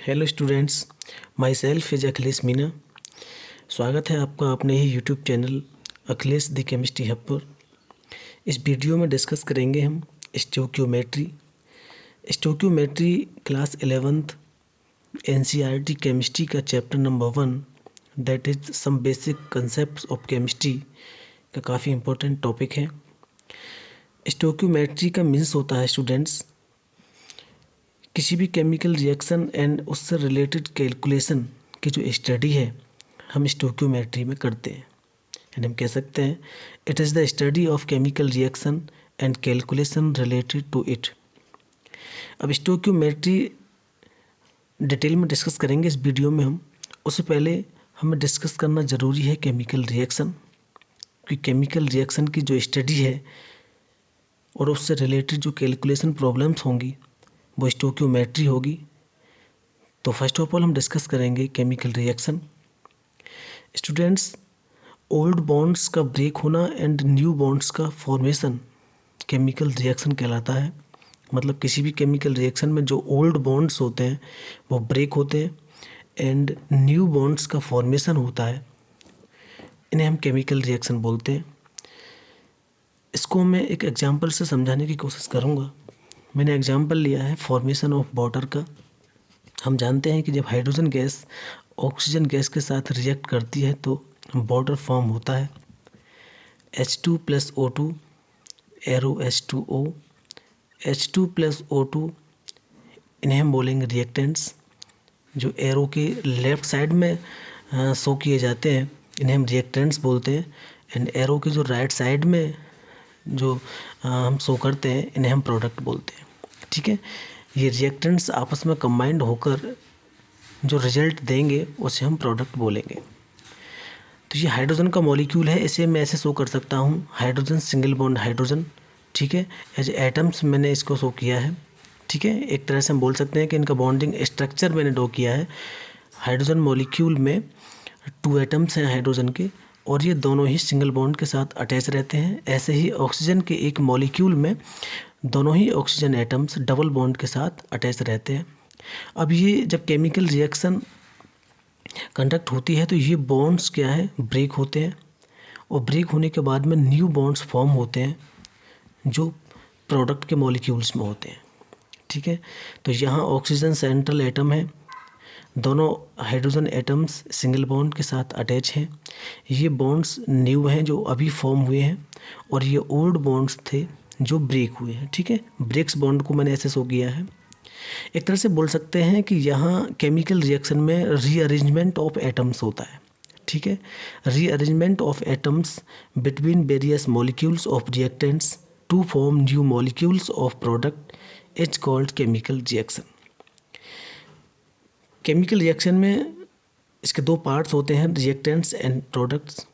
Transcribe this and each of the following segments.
Hello students, myself is Akhilesh Meena. स्वागत है आपका अपने ही YouTube channel Akhilesh the chemistry hub पर। इस वीडियो में डिस्कस करेंगे हम stoichiometry. Stoichiometry class 11th NCERT chemistry का chapter number 1 that is some basic concepts of chemistry का काफ़ी इम्पोर्टेंट टॉपिक है। स्टोक्योमेट्री का मीन्स होता है स्टूडेंट्स किसी भी केमिकल रिएक्शन एंड उससे रिलेटेड कैलकुलेशन की जो स्टडी है हम स्टोक्योमेट्री में करते हैं। एंड हम कह सकते हैं it is the study of chemical reaction and calculation related to it. अब स्टोक्योमेट्री डिटेल में डिस्कस करेंगे इस वीडियो में हम। उससे पहले हमें डिस्कस करना ज़रूरी है केमिकल रिएक्शन, क्योंकि केमिकल रिएक्शन की जो स्टडी है और उससे रिलेटेड जो कैलकुलेशन प्रॉब्लम्स होंगी वो स्टोक्योमेट्री होगी। तो फर्स्ट ऑफ ऑल हम डिस्कस करेंगे chemical reaction. Students, old bonds का ब्रेक होना एंड न्यू बॉन्ड्स का फॉर्मेशन केमिकल रिएक्शन कहलाता है। मतलब किसी भी केमिकल रिएक्शन में जो ओल्ड बॉन्ड्स होते हैं वो ब्रेक होते हैं एंड न्यू बॉन्ड्स का फॉर्मेशन होता है, इन्हें हम केमिकल रिएक्शन बोलते हैं। इसको मैं एक एग्जांपल से समझाने की कोशिश करूँगा। मैंने एग्जांपल लिया है फॉर्मेशन ऑफ वाटर का। हम जानते हैं कि जब हाइड्रोजन गैस ऑक्सीजन गैस के साथ रिएक्ट करती है तो वाटर फॉर्म होता है H2 + O2 arrow H2O, H2 + O2 इन्हें हम बोलेंगे रिएक्टेंट्स। जो एरो के लेफ़्ट साइड में शो किए जाते हैं इन्हें हम रिएक्टेंट्स बोलते हैं, एंड एरो के जो राइट साइड में जो हम शो करते हैं इन्हें हम प्रोडक्ट बोलते हैं। ठीक है, ये रिएक्टेंट्स आपस में कंबाइंड होकर जो रिजल्ट देंगे उसे हम प्रोडक्ट बोलेंगे। तो ये हाइड्रोजन का मॉलिक्यूल है, इसे मैं ऐसे शो कर सकता हूँ हाइड्रोजन सिंगल बॉन्ड हाइड्रोजन। ठीक है, एज एटम्स मैंने इसको शो किया है। ठीक है, एक तरह से हम बोल सकते हैं कि इनका बॉन्डिंग स्ट्रक्चर मैंने ड्रॉ किया है। हाइड्रोजन मॉलिक्यूल में 2 एटम्स हैं हाइड्रोजन के और ये दोनों ही सिंगल बॉन्ड के साथ अटैच रहते हैं। ऐसे ही ऑक्सीजन के एक मॉलिक्यूल में दोनों ही ऑक्सीजन एटम्स डबल बॉन्ड के साथ अटैच रहते हैं। अब ये जब केमिकल रिएक्शन कंडक्ट होती है तो ये बॉन्ड्स क्या है, ब्रेक होते हैं, और ब्रेक होने के बाद में न्यू बॉन्ड्स फॉर्म होते हैं जो प्रोडक्ट के मॉलिक्यूल्स में होते हैं। ठीक है, तो यहाँ ऑक्सीजन सेंट्रल एटम है, दोनों हाइड्रोजन एटम्स सिंगल बॉन्ड के साथ अटैच हैं। ये बॉन्ड्स न्यू हैं जो अभी फॉर्म हुए हैं, और ये ओल्ड बॉन्ड्स थे जो ब्रेक हुए हैं। ठीक है, ब्रेक्स बॉन्ड को मैंने ऐसे शो किया है। एक तरह से बोल सकते हैं कि यहाँ केमिकल रिएक्शन में रीअरेंजमेंट ऑफ एटम्स होता है। ठीक है, rearrangement of atoms between various molecules of reactants to form new molecules of product is called chemical reaction. Chemical reaction में इसके 2 पार्ट्स होते हैं, रिएक्टेंट्स एंड प्रोडक्ट्स।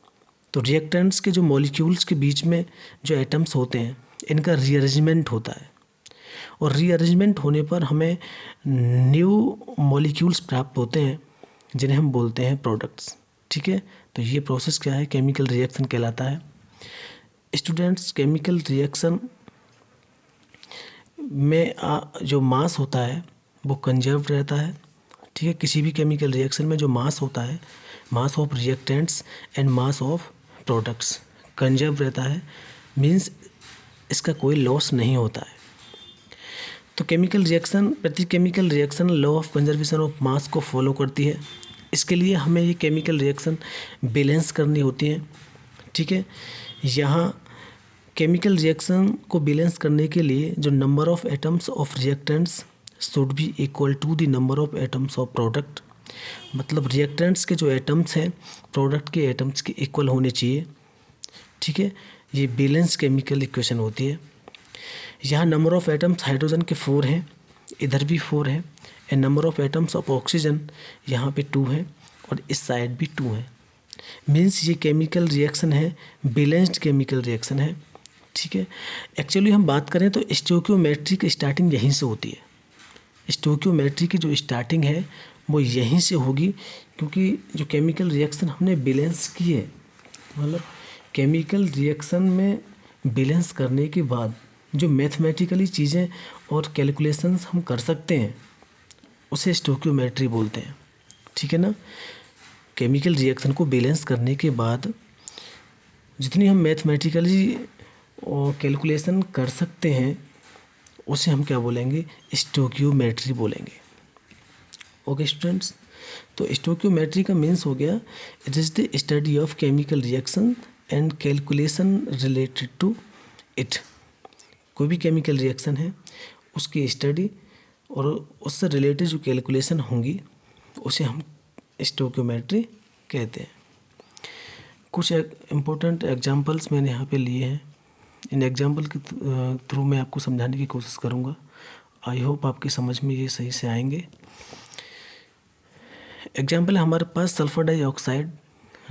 तो रिएक्टेंट्स के जो मॉलिक्यूल्स के बीच में जो एटम्स होते हैं इनका रीअरेंजमेंट होता है, और रीअरेंजमेंट होने पर हमें न्यू मॉलिक्यूल्स प्राप्त होते हैं जिन्हें हम बोलते हैं प्रोडक्ट्स। ठीक है, तो ये प्रोसेस क्या है, केमिकल रिएक्शन कहलाता है। स्टूडेंट्स, केमिकल रिएक्शन में जो मास होता है वो कंजर्व रहता है। ठीक है, किसी भी केमिकल रिएक्शन में जो मास होता है, mass of reactants and mass of products conserve रहता है, मीन्स इसका कोई लॉस नहीं होता है। तो केमिकल रिएक्शन, प्रति chemical reaction law of conservation of mass को फॉलो करती है। इसके लिए हमें ये केमिकल रिएक्शन बैलेंस करनी होती है। ठीक है, यहाँ केमिकल रिएक्शन को बैलेंस करने के लिए जो number of atoms of reactants should be equal to the number of atoms of product. मतलब रिएक्टेंट्स के जो एटम्स हैं प्रोडक्ट के एटम्स के इक्वल होने चाहिए। ठीक है, ये बैलेंस केमिकल इक्वेशन होती है। यहाँ नंबर ऑफ एटम्स हाइड्रोजन के 4 हैं, इधर भी 4 है, and number of atoms of oxygen यहाँ पे 2 है और इस साइड भी 2 है। मीन्स ये केमिकल रिएक्शन है, बैलेंस्ड केमिकल रिएक्शन है। ठीक है, एक्चुअली हम बात करें तो स्टोक्योमेट्री की स्टार्टिंग यहीं से होती है। स्टोक्योमेट्री की जो स्टार्टिंग है वो यहीं से होगी, क्योंकि जो केमिकल रिएक्शन हमने बैलेंस की है, मतलब केमिकल रिएक्शन में बैलेंस करने के बाद जो मैथमेटिकली चीज़ें और कैलकुलेशंस हम कर सकते हैं उसे स्टोइकियोमेट्री बोलते हैं। ठीक है ना। केमिकल रिएक्शन को बैलेंस करने के बाद जितनी हम मैथमेटिकली कैलकुलेशन कर सकते हैं उसे हम क्या बोलेंगे, स्टोइकियोमेट्री बोलेंगे। ओके स्टूडेंट्स, तो स्टोइकियोमेट्री का मीन्स हो गया, it is the study of chemical reaction and calculation related to it. कोई भी केमिकल रिएक्शन है उसकी स्टडी और उससे रिलेटेड जो कैलकुलेशन होंगी उसे हम स्टोइकियोमेट्री कहते हैं। कुछ इम्पोर्टेंट एग्जांपल्स मैंने यहाँ पे लिए हैं। इन एग्जांपल के थ्रू मैं आपको समझाने की कोशिश करूँगा। आई होप आपकी समझ में ये सही से आएंगे। एग्जांपल है, हमारे पास सल्फर डाइऑक्साइड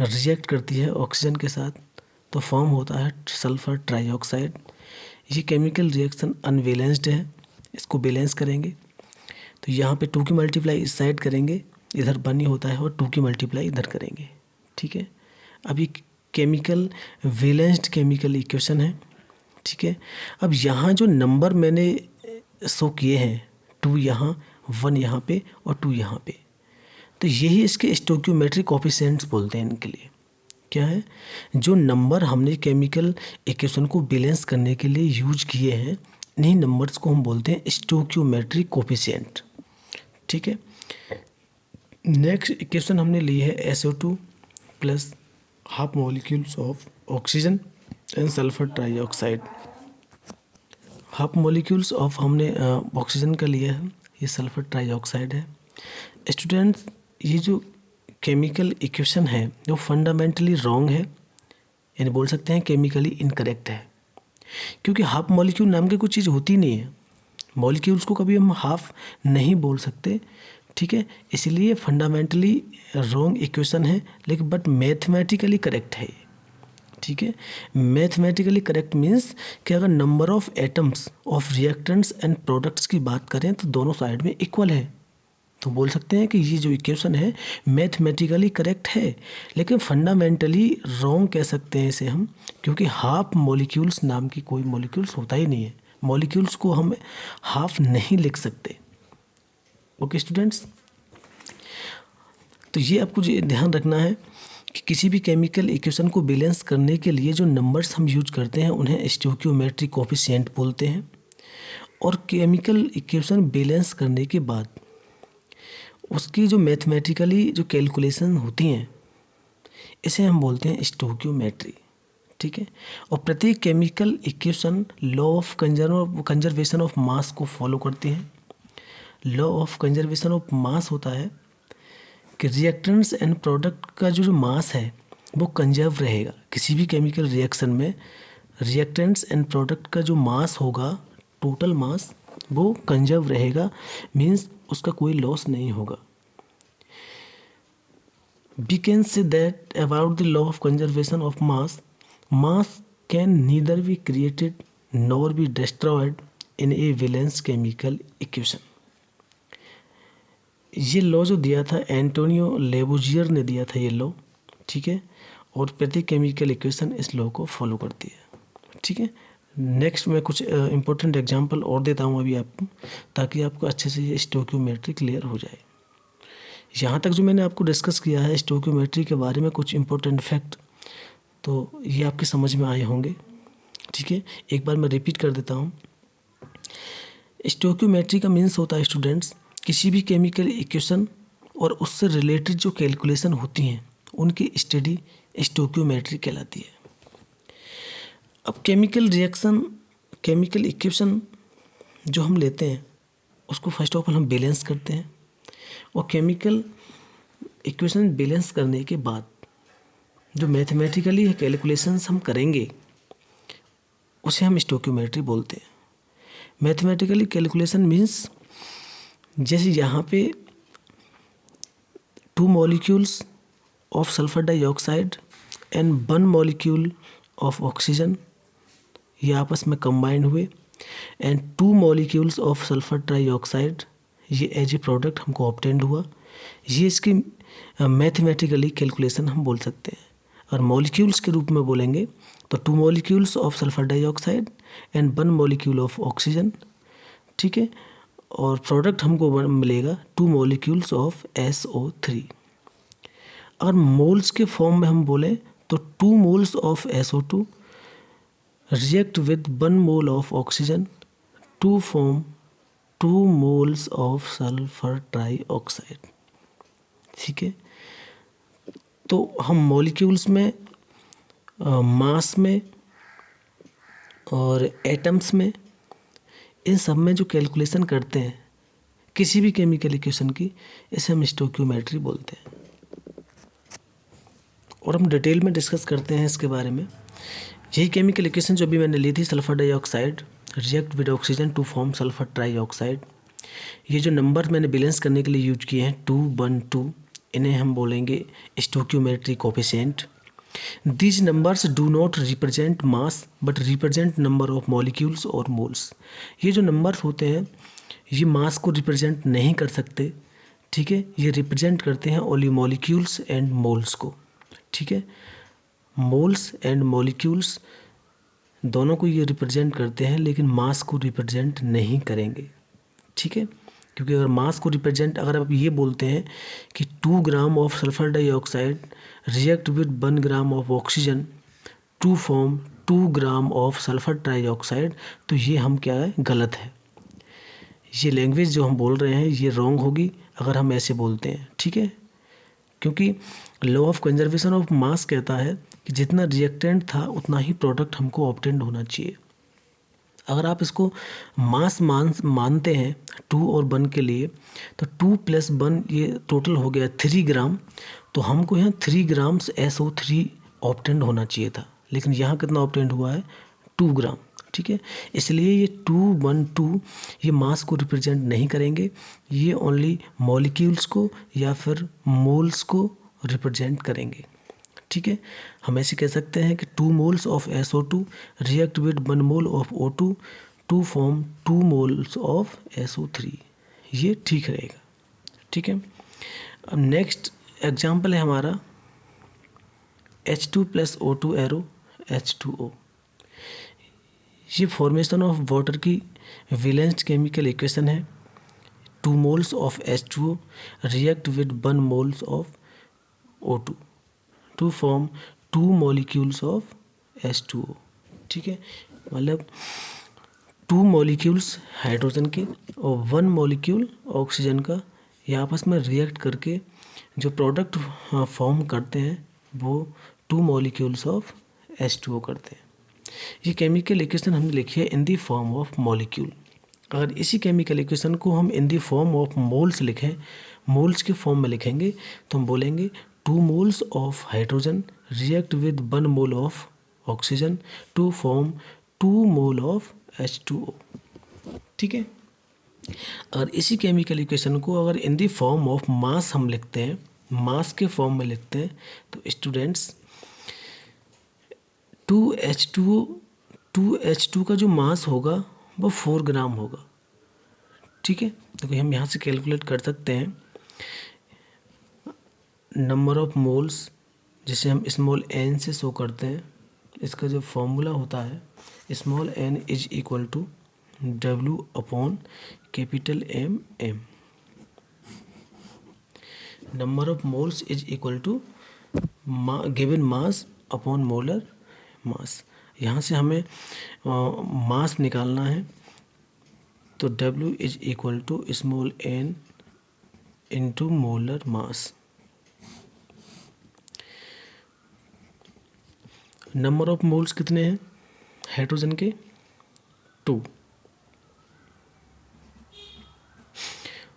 रिएक्ट करती है ऑक्सीजन के साथ तो फॉर्म होता है सल्फर ट्राइऑक्साइड। ये केमिकल रिएक्शन अनबैलेंस्ड है, इसको बैलेंस करेंगे तो यहाँ पे 2 की मल्टीप्लाई इस साइड करेंगे, इधर 1 ही होता है, और 2 की मल्टीप्लाई इधर करेंगे। ठीक है। अब ये केमिकल बैलेंस्ड केमिकल इक्वेशन है। ठीक है। अब यहाँ जो नंबर मैंने शो किए हैं, 2 यहाँ, 1 यहाँ पे और 2 यहाँ पे, तो यही इसके स्टोइकियोमेट्रिक कोएफिशिएंट्स बोलते हैं। इनके लिए क्या है, जो नंबर हमने केमिकल इक्वेशन को बैलेंस करने के लिए यूज किए हैं, इन्हीं नंबर्स को हम बोलते हैं स्टोइकियोमेट्रिक कोएफिशिएंट। ठीक है। नेक्स्ट इक्वेशन हमने ली है SO2 plus half molecules of oxygen and sulphur trioxide. Half molecules of हमने ऑक्सीजन का लिया है, ये सल्फर ट्राइऑक्साइड है। स्टूडेंट्स, ये जो केमिकल इक्वेशन है जो फंडामेंटली रॉन्ग है, यानी बोल सकते हैं केमिकली इनकरेक्ट है, क्योंकि हाफ मॉलिक्यूल नाम की कुछ चीज़ होती नहीं है। मॉलिक्यूल्स को कभी हम हाफ नहीं बोल सकते। ठीक है। इसलिए फंडामेंटली रॉन्ग इक्वेशन है, लेकिन बट मैथमेटिकली करेक्ट है। ठीक है। मैथमेटिकली करेक्ट मीन्स कि अगर number of atoms of reactants and products की बात करें तो दोनों साइड में इक्वल है, तो बोल सकते हैं कि ये जो इक्वेशन है मैथमेटिकली करेक्ट है, लेकिन फंडामेंटली रॉन्ग कह सकते हैं इसे हम, क्योंकि हाफ मॉलिक्यूल्स नाम की कोई मॉलिक्यूल्स होता ही नहीं है। मॉलिक्यूल्स को हम हाफ नहीं लिख सकते। ओके स्टूडेंट्स, तो ये आपको ध्यान रखना है कि किसी भी केमिकल इक्वेशन को बैलेंस करने के लिए जो नंबर्स हम यूज करते हैं उन्हें स्टोइकियोमेट्रिक कोएफिशिएंट बोलते हैं, और केमिकल इक्वेशन बैलेंस करने के बाद उसकी जो मैथमेटिकली जो कैलकुलेशन होती हैं इसे हम बोलते हैं स्टोइकियोमेट्री। ठीक है। और प्रत्येक chemical equation law of conservation of mass को फॉलो करती हैं। Law of conservation of mass होता है कि रिएक्टेंट्स एंड प्रोडक्ट का जो मास है वो कंजर्व रहेगा। किसी भी केमिकल रिएक्शन में रिएक्टेंट्स एंड प्रोडक्ट का जो मास होगा, टोटल मास, वो कंजर्व रहेगा, मीन्स उसका कोई लॉस नहीं होगा। We can say that about the law of conservation of mass can neither be created nor be destroyed in a valence chemical equation। ये लॉ जो दिया था एंटोनियो लेबोजियर ने दिया था ये लॉ। ठीक है। और प्रत्येक केमिकल इक्वेशन इस लॉ को फॉलो करती है। ठीक है। नेक्स्ट मैं कुछ इंपॉर्टेंट एग्जांपल और देता हूँ अभी आपको, ताकि आपको अच्छे से ये स्टोइकियोमेट्री क्लियर हो जाए। यहाँ तक जो मैंने आपको डिस्कस किया है स्टोइकियोमेट्री के बारे में कुछ इंपॉर्टेंट फैक्ट, तो ये आपके समझ में आए होंगे। ठीक है। एक बार मैं रिपीट कर देता हूँ। स्टोइकियोमेट्री का मीन्स होता है स्टूडेंट्स, किसी भी केमिकल इक्वेशन और उससे रिलेटेड जो कैलकुलेशन होती हैं उनकी स्टडी स्टोइकियोमेट्री कहलाती है। अब केमिकल रिएक्शन, केमिकल इक्वेशन जो हम लेते हैं उसको फर्स्ट ऑफ ऑल हम बैलेंस करते हैं, और केमिकल इक्वेशन बैलेंस करने के बाद जो मैथमेटिकली कैलकुलेशंस हम करेंगे उसे हम स्टोइकियोमेट्री बोलते हैं। मैथमेटिकली कैलकुलेशन मीन्स जैसे यहाँ पे 2 molecules of sulphur dioxide and 1 molecule of oxygen ये आपस में कंबाइन हुए, and 2 molecules of sulphur trioxide ये एज ए प्रोडक्ट हमको ऑब्टेंड हुआ। ये इसकी मैथमेटिकली कैलकुलेशन हम बोल सकते हैं। और मॉलिक्यूल्स के रूप में बोलेंगे तो 2 molecules of sulphur dioxide and 1 molecule of oxygen. ठीक है। और प्रोडक्ट हमको मिलेगा 2 मॉलिक्यूल्स ऑफ SO3। अगर मोल्स के फॉर्म में हम बोलें तो 2 moles of SO2 react with 1 mole of oxygen to form 2 moles of sulphur trioxide. ठीक है, तो हम मॉलिक्यूल्स में, मास में और एटम्स में, इन सब में जो कैलकुलेशन करते हैं किसी भी केमिकल इक्वेशन की, इसे हम स्टोइकियोमेट्री बोलते हैं। और हम डिटेल में डिस्कस करते हैं इसके बारे में। यही केमिकल इक्वेशन जो अभी मैंने ली थी, sulphur dioxide react with oxygen to form sulphur trioxide, ये जो नंबर मैंने बैलेंस करने के लिए यूज किए हैं 2, 1, 2, इन्हें हम बोलेंगे stoichiometry coefficient. These numbers do not represent mass but represent number of molecules or moles। ये जो नंबर्स होते हैं ये मास को रिप्रेजेंट नहीं कर सकते, ठीक है, ये रिप्रेजेंट करते हैं ओनली मॉलिक्यूल्स एंड मोल्स को। ठीक है, मोल्स एंड मॉलिक्यूल्स दोनों को ये रिप्रेजेंट करते हैं, लेकिन मास को रिप्रेजेंट नहीं करेंगे। ठीक है, क्योंकि अगर मास को रिप्रेजेंट, अगर आप ये बोलते हैं कि 2 gram of sulphur dioxide react with 1 gram of oxygen to form 2 gram of sulphur trioxide, तो ये हम क्या है, गलत है। ये लैंग्वेज जो हम बोल रहे हैं ये रॉन्ग होगी अगर हम ऐसे बोलते हैं। ठीक है, क्योंकि law of conservation of mass कहता है कि जितना रिएक्टेंट था उतना ही प्रोडक्ट हमको ऑब्टेंड होना चाहिए। अगर आप इसको मास मानते हैं 2 और 1 के लिए, तो 2 + 1 ये टोटल हो गया 3 ग्राम, तो हमको यहाँ 3 ग्राम्स SO3 ऑब्टेंड होना चाहिए था, लेकिन यहाँ कितना ऑब्टेंड हुआ है, 2 ग्राम। ठीक है, इसलिए ये 2, 1, 2 ये मास को रिप्रेजेंट नहीं करेंगे, ये ओनली मॉलिक्यूल्स को या फिर मोल्स को रिप्रेजेंट करेंगे। ठीक है, हम ऐसे कह सकते हैं कि 2 moles of SO2 react with 1 mole of O2 to form 2 moles of SO3, ये ठीक रहेगा। ठीक है, अब नेक्स्ट एग्जाम्पल है हमारा H2 + O2 एरो H2O। ये फॉर्मेशन ऑफ वाटर की वैलेंस केमिकल इक्वेशन है। 2 moles of H2O react with 1 moles of O2 to form 2 molecules of H2O। ठीक है, मतलब 2 मॉलिक्यूल्स हाइड्रोजन के और 1 मॉलिक्यूल ऑक्सीजन का, ये आपस में रिएक्ट करके जो प्रोडक्ट फॉर्म करते हैं वो 2 मॉलिक्यूल्स ऑफ H2O करते हैं। ये केमिकल इक्वेशन हमने लिखी है in the form of molecule. अगर इसी केमिकल इक्वेशन को हम in the form of moles लिखें, मोल्स के फॉर्म में लिखेंगे, तो हम बोलेंगे 2 moles of hydrogen react with 1 mole of oxygen to form 2 mole of H2O। ठीक है, अगर इसी केमिकल इक्वेशन को अगर इन दी फॉर्म ऑफ मास हम लिखते हैं, मास के फॉर्म में लिखते हैं, तो स्टूडेंट्स 2H2 का जो मास होगा वो 4 ग्राम होगा। ठीक है, तो हम यहाँ से कैलकुलेट कर सकते हैं नंबर ऑफ मोल्स, जिसे हम स्मॉल n से शो करते हैं। इसका जो फॉर्मूला होता है, small n is equal to W upon capital M। Number of moles is equal to given mass upon molar mass. यहाँ से हमें मास निकालना है, तो W is equal to small n into molar mass. Number of moles कितने हैं hydrogen के, 2,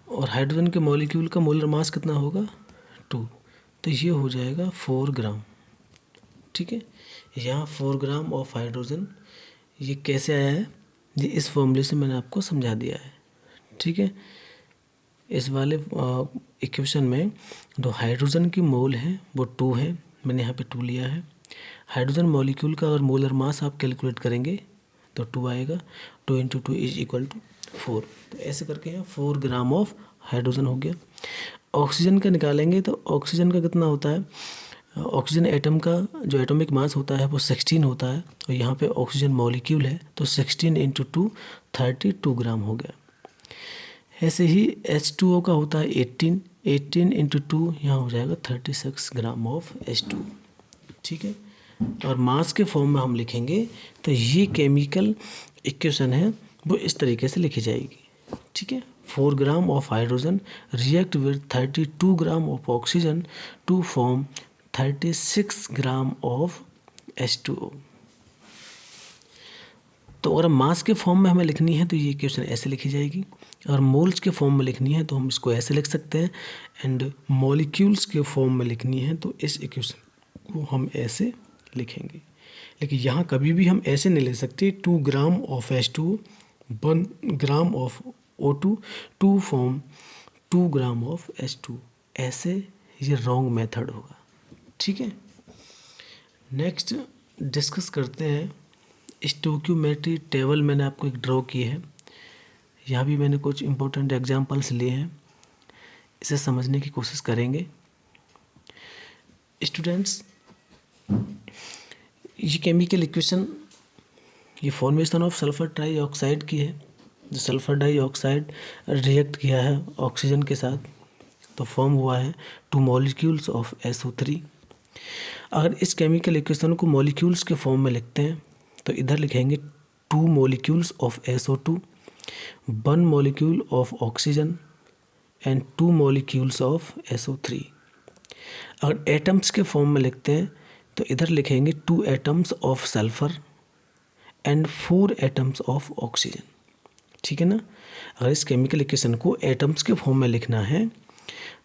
और हाइड्रोजन के मॉलिक्यूल का मोलर मास कितना होगा, 2, तो ये हो जाएगा 4 ग्राम। ठीक है, यहाँ 4 ग्राम ऑफ हाइड्रोजन, ये कैसे आया है, ये इस फॉर्मूले से मैंने आपको समझा दिया है। ठीक है, इस वाले इक्वेशन में जो हाइड्रोजन की मोल है वो 2 है, मैंने यहाँ पे 2 लिया है। हाइड्रोजन मॉलिक्यूल का अगर मोलर मास आप कैलकुलेट करेंगे तो 2 आएगा, 2 × 2 इज इक्वल टू 4। तो ऐसे करके यहाँ 4 ग्राम ऑफ हाइड्रोजन हो गया। ऑक्सीजन का निकालेंगे तो ऑक्सीजन का कितना होता है, ऑक्सीजन एटम का जो एटॉमिक मास होता है वो 16 होता है, और यहाँ पे ऑक्सीजन मॉलिक्यूल है तो 16 × 2 32 ग्राम हो गया। ऐसे ही H2O का होता है 18 इंटू 2 यहाँ हो जाएगा 36 ग्राम ऑफ H2। ठीक है, और मास के फॉर्म में हम लिखेंगे तो ये केमिकल इक्वेशन है वो इस तरीके से लिखी जाएगी। ठीक है, 4 gram of hydrogen react with 32 gram of oxygen to form 36 gram of H2O। तो अगर मास के फॉर्म में हमें लिखनी है तो ये इक्वेशन ऐसे लिखी जाएगी, और मोल्स के फॉर्म में लिखनी है तो हम इसको ऐसे लिख सकते हैं, एंड मॉलिक्यूल्स के फॉर्म में लिखनी है तो इस इक्वेशन को हम ऐसे लिखेंगे। लेकिन यहाँ कभी भी हम ऐसे नहीं ले सकते 2 gram of H2O 1 gram of O2 to form 2 gram of H2, ऐसे ये रॉन्ग मेथड होगा। ठीक है, नेक्स्ट डिस्कस करते हैं स्टोइकियोमेट्री टेबल। मैंने आपको एक ड्रॉ की है, यहाँ भी मैंने कुछ इंपॉर्टेंट एग्जांपल्स लिए हैं, इसे समझने की कोशिश करेंगे। स्टूडेंट्स, ये केमिकल इक्वेशन ये फॉर्मेशन ऑफ सल्फर डाइऑक्साइड की है। जो सल्फर डाइऑक्साइड रिएक्ट किया है ऑक्सीजन के साथ तो फॉर्म हुआ है 2 मॉलिक्यूल्स ऑफ SO3। अगर इस केमिकल इक्वेशन को मॉलिक्यूल्स के फॉर्म में लिखते हैं तो इधर लिखेंगे 2 molecules of SO2 1 molecule of oxygen and 2 molecules of SO3। अगर एटम्स के फॉर्म में लिखते हैं तो इधर लिखेंगे 2 atoms of sulphur and 4 atoms of oxygen. ठीक है ना, अगर इस केमिकल इक्वेशन को एटम्स के फॉर्म में लिखना है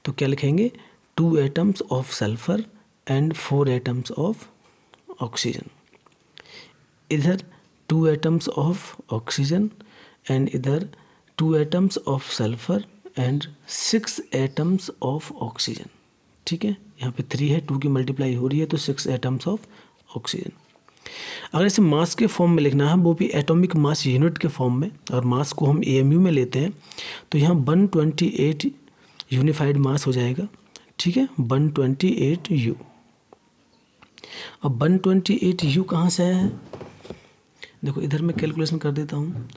तो क्या लिखेंगे 2 atoms of sulphur and 4 atoms of oxygen. इधर 2 एटम्स ऑफ ऑक्सीजन एंड इधर 2 atoms of sulphur and 6 atoms of oxygen. ठीक है, यहाँ पे 3 है, 2 की मल्टीप्लाई हो रही है तो 6 एटम्स ऑफ ऑक्सीजन। अगर इसे मास के फॉर्म में लिखना है वो भी एटॉमिक मास यूनिट के फॉर्म में, और मास को हम AMU में लेते हैं तो यहाँ 128 यूनिफाइड मास हो जाएगा। ठीक है, 128U। अब 128U कहाँ से आया है, देखो इधर मैं कैलकुलेशन कर देता हूँ।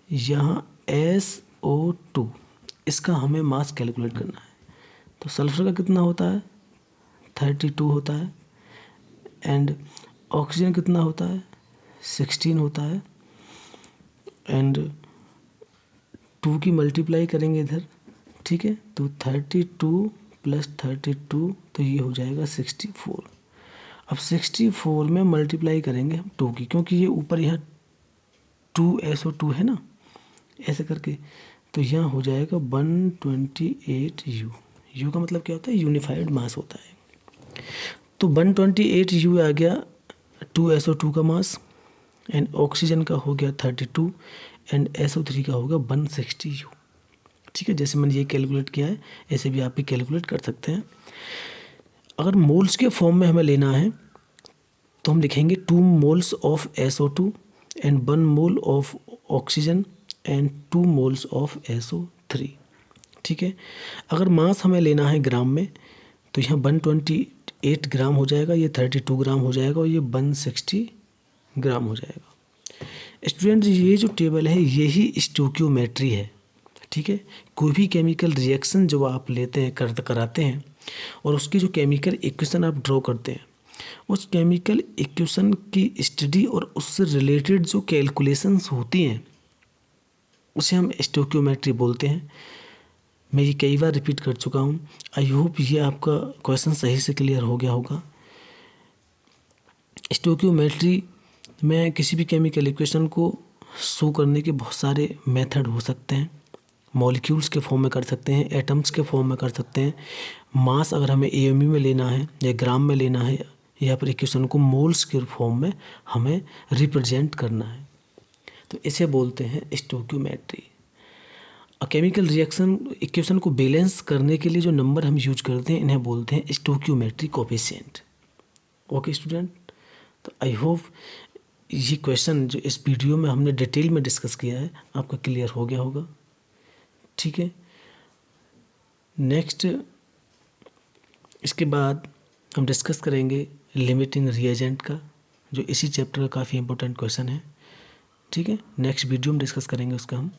यहाँ SO2 इसका हमें मास कैलकुलेट करना है, तो सल्फर का कितना होता है 32 होता है, एंड ऑक्सीजन कितना होता है 16 होता है, एंड 2 की मल्टीप्लाई करेंगे इधर। ठीक है, तो 32 प्लस 32 तो ये हो जाएगा 64। अब 64 में मल्टीप्लाई करेंगे हम 2 की, क्योंकि ये ऊपर यहाँ 2SO2 है ना, ऐसे करके तो यहाँ हो जाएगा 128U। U का मतलब क्या होता है, यूनिफाइड मास होता है। तो 128U आ गया 2SO2 का मास, एंड ऑक्सीजन का हो गया 32 एंड SO3 का होगा 160U। ठीक है, जैसे मैंने ये कैलकुलेट किया है ऐसे भी आप भी कैलकुलेट कर सकते हैं। अगर मोल्स के फॉर्म में हमें लेना है तो हम लिखेंगे 2 moles of SO2 and 1 mole of oxygen and 2 moles of SO3। ठीक है, अगर मास हमें लेना है ग्राम में तो यहाँ 128 ग्राम हो जाएगा, ये 32 ग्राम हो जाएगा और ये 160 ग्राम हो जाएगा। स्टूडेंट, ये जो टेबल है यही स्टोइकियोमेट्री है। ठीक है, कोई भी केमिकल रिएक्शन जो आप लेते हैं कराते हैं और उसकी जो केमिकल इक्वेशन आप ड्रॉ करते हैं, उस केमिकल इक्वेशन की स्टडी और उससे रिलेटेड जो कैलकुलेशंस होती हैं उसे हम स्टोइकियोमेट्री बोलते हैं। मैं ये कई बार रिपीट कर चुका हूँ। आई होप ये आपका क्वेश्चन सही से क्लियर हो गया होगा। स्टोइकियोमेट्री में किसी भी केमिकल इक्वेशन को शो करने के बहुत सारे मेथड हो सकते हैं। मॉलिक्यूल्स के फॉर्म में कर सकते हैं, एटम्स के फॉर्म में कर सकते हैं, मास अगर हमें AMU में लेना है या ग्राम में लेना है, या फिर इक्वेशन को मोल्स के फॉर्म में हमें रिप्रेजेंट करना है तो इसे बोलते हैं स्टोइकियोमेट्री। केमिकल रिएक्शन इक्वेशन को बैलेंस करने के लिए जो नंबर हम यूज करते हैं इन्हें बोलते हैं स्टोइकियोमेट्री कोएफिशिएंट। ओके स्टूडेंट, तो आई होप ये क्वेश्चन जो इस वीडियो में हमने डिटेल में डिस्कस किया है आपको क्लियर हो गया होगा। ठीक है, नेक्स्ट इसके बाद हम डिस्कस करेंगे लिमिटिंग रिएजेंट का, जो इसी चैप्टर का काफ़ी इंपॉर्टेंट क्वेश्चन है। ठीक है, नेक्स्ट वीडियो में डिस्कस करेंगे उसका हम।